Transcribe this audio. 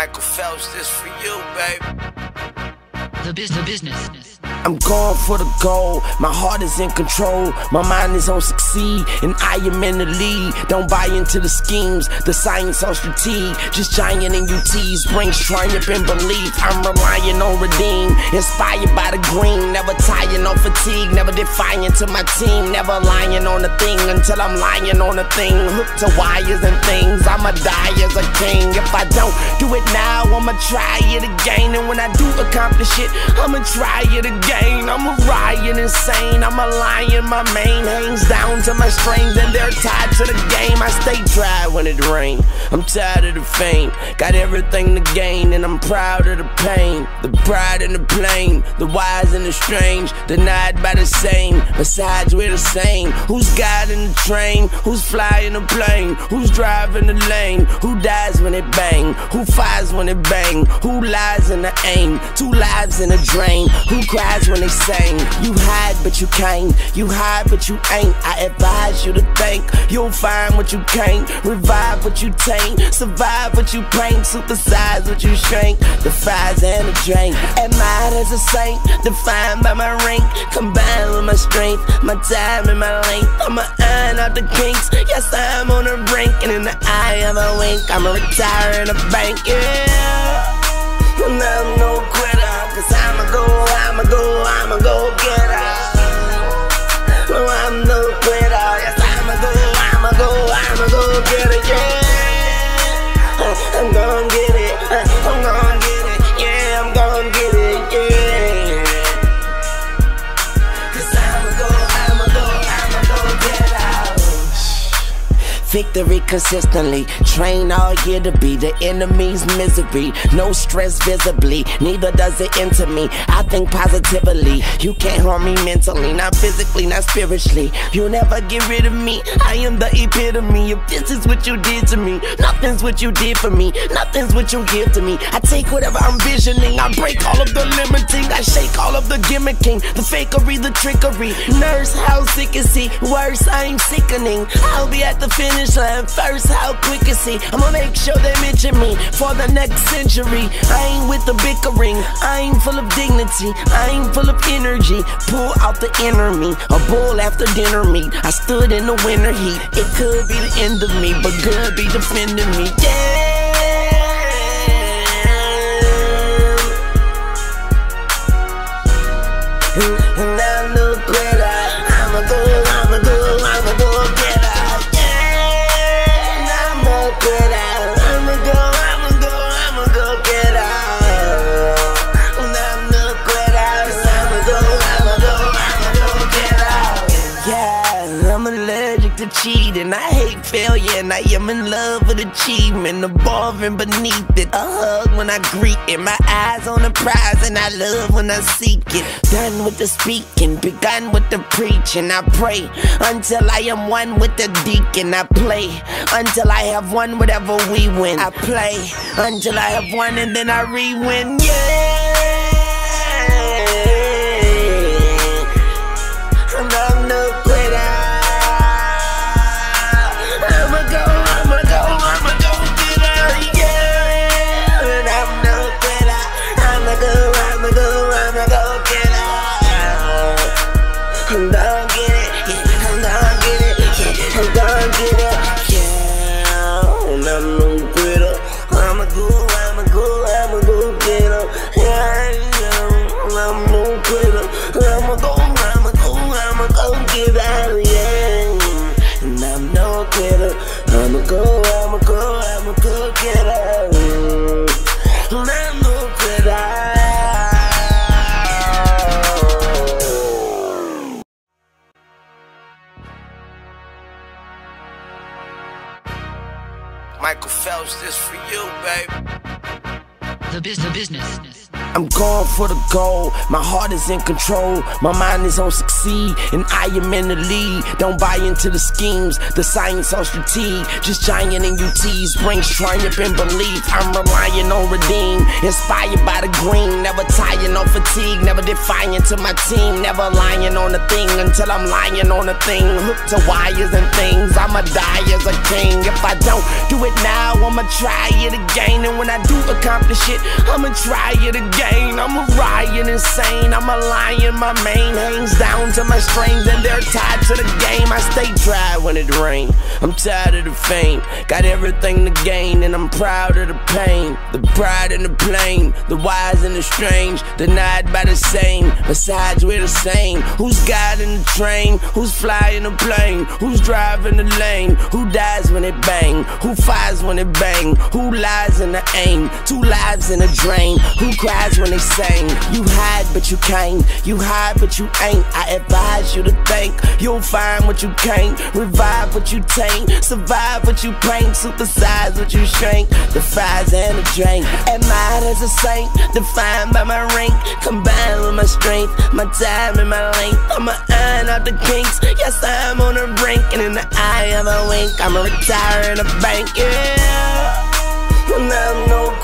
Michael Phelps, this for you, baby. The business. I'm going for the goal, my heart is in control, my mind is on succeed, and I am in the lead. Don't buy into the schemes, the science on strategy, just giant in UTs, brings triumph and belief. I'm relying on redeem, inspired by the green, never tired, no fatigue, never defiant to my team, never lying on a thing until I'm lying on a thing, hooked to wires and things. I'ma die as a king. If I don't do it now, I'ma try it again, and when I do accomplish it, I'ma try it again. I'm a riot insane, I'm a lion, my mane hangs down to my strings and they're tied to the game. I stay dry when it rains, I'm tired of the fame, got everything to gain and I'm proud of the pain. The pride and the plain, the wise and the strange, denied by the same, besides we're the same. Who's guiding the train, who's flying the plane, who's driving the lane, who dies when it bang, who fires when it bang, who lies in the aim, two lives in a drain, who cries when they sing. You hide but you can't, you hide but you ain't. I advise you to think, you'll find what you can't, revive what you taint, survive what you paint, supersize what you shrink, the fries and the drink. Admired as a saint, defined by my rank, combined with my strength, my time and my length. I'ma iron out the kinks, yes I'm on the brink, and in the eye of a wink, I'ma retire in a bank, yeah. And I'm no quitter, cause I'ma go get her. No, I'm no quitter, yes I'ma go get her, yeah. I'm gon' get it, I'm gon' get it, yeah, I'm gon' get it, yeah. Cause I'ma go get her. Victory consistently, train all year to be the enemy's misery. No stress visibly, neither does it enter me. I think positively, you can't harm me mentally, not physically, not spiritually. You'll never get rid of me, I am the epitome. If this is what you did to me, nothing's what you did for me, nothing's what you give to me. I take whatever I'm visioning, I break all of the limiting, I shake all of the gimmicking, the fakery, the trickery. Nurse, how sick is he? Worse, I'm sickening. I'll be at the finish line first, how quick is he? I'ma make sure they mention me for the next century. I ain't with the bickering, I ain't full of dignity, I ain't full of energy. Pull out the inner me, a bull after dinner meat. I stood in the winter heat, it could be the end of me, but good be defending me, yeah. And I'm no quitter, I'ma go get her. Cheating, I hate failure, and I am in love with achievement, above beneath it. A hug when I greet it, my eyes on the prize, and I love when I seek it. Done with the speaking, begun with the preaching. I pray until I am one with the deacon. I play until I have won whatever we win. I play until I have won, and then I re-win, yeah. And I'm no quitter. I'm gon' get it, yeah, I'm gon' get it, yeah, I'm gon' get it, yeah. And I'm no quitter, I'ma go get her, yeah. I'm no quitter, I'ma go get her, yeah. And I'm no quitter, I'ma go get her. And I'm no quitter. Michael Phelps, this for you, baby. The business. I'm going for the goal, my heart is in control, my mind is on success. succeed, and I am in the lead. Don't buy into the schemes, the science on strategy. Just giant in UTs, brings triumph and belief. I'm relying on redeem, inspired by the green. Never tired, no fatigue, never defiant to my team. Never lying on a thing until I'm lying on a thing. Hooked to wires and things, I'ma die as a king. If I don't do it now, I'ma try it again. And when I do accomplish it, I'ma try it again. I'm a riot insane, I'm a lion. My mane hangs down to my strings, and they're tied to the game. I stay dry when it rains. I'm tired of the fame, got everything to gain, and I'm proud of the pain. The pride and the plain, the wise and the strange, denied by the same. Besides, we're the same. Who's guiding the train? Who's flying the plane? Who's driving the lane? Who dies when it bang? Who fires when it bang? Who lies in the aim? 2 lives in a drain. Who cries when they sing? You hide but you can't, you hide but you ain't. I advise you to think, you'll find what you can't. Revive what you taint, survive what you paint. Supersize what you shrink, the fries and the drink. Admired as a saint, defined by my rank. Combined with my strength, my time and my length. I'ma iron out the kinks, yes I'm on the brink. And in the eye of a wink, I'ma retire in a bank, yeah. And I'm no